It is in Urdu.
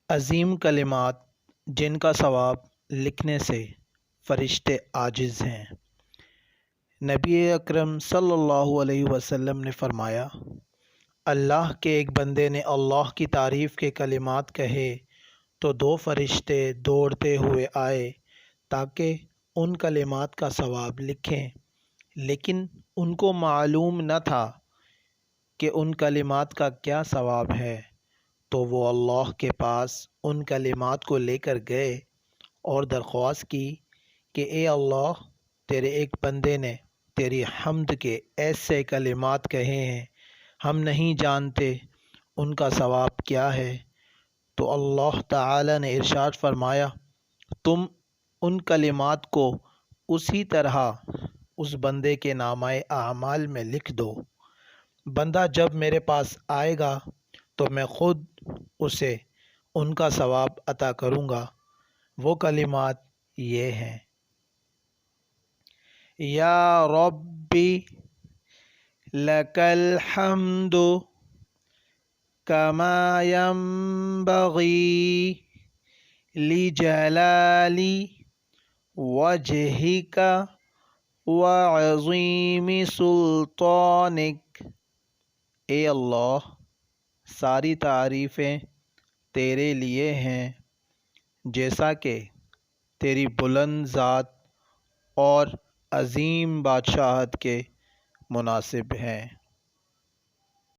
عظیم کلمات جن کا ثواب لکھنے سے فرشتے عاجز ہیں۔ نبی اکرم صلی اللہ علیہ وسلم نے فرمایا، اللہ کے ایک بندے نے اللہ کی تعریف کے کلمات کہے تو 2 فرشتے دوڑتے ہوئے آئے تاکہ ان کلمات کا ثواب لکھیں، لیکن ان کو معلوم نہ تھا کہ ان کلمات کا کیا ثواب ہے، تو وہ اللہ کے پاس ان کلمات کو لے کر گئے اور درخواست کی کہ اے اللہ، تیرے ایک بندے نے تیری حمد کے ایسے کلمات کہے ہیں، ہم نہیں جانتے ان کا ثواب کیا ہے۔ تو اللہ تعالی نے ارشاد فرمایا، تم ان کلمات کو اسی طرح اس بندے کے نامہ اعمال میں لکھ دو۔ بندہ جب میرے پاس آئے گا تو میں خود اسے ان کا ثواب عطا کروں گا۔ وہ کلمات یہ ہیں: یا ربی لک الحمد کما ینبغی لجلال وجہک وعظیم سلطانک۔ اے اللہ، ساری تعریفیں تیرے لیے ہیں جیسا کہ تیری بلند ذات اور عظیم بادشاہت کے مناسب ہیں۔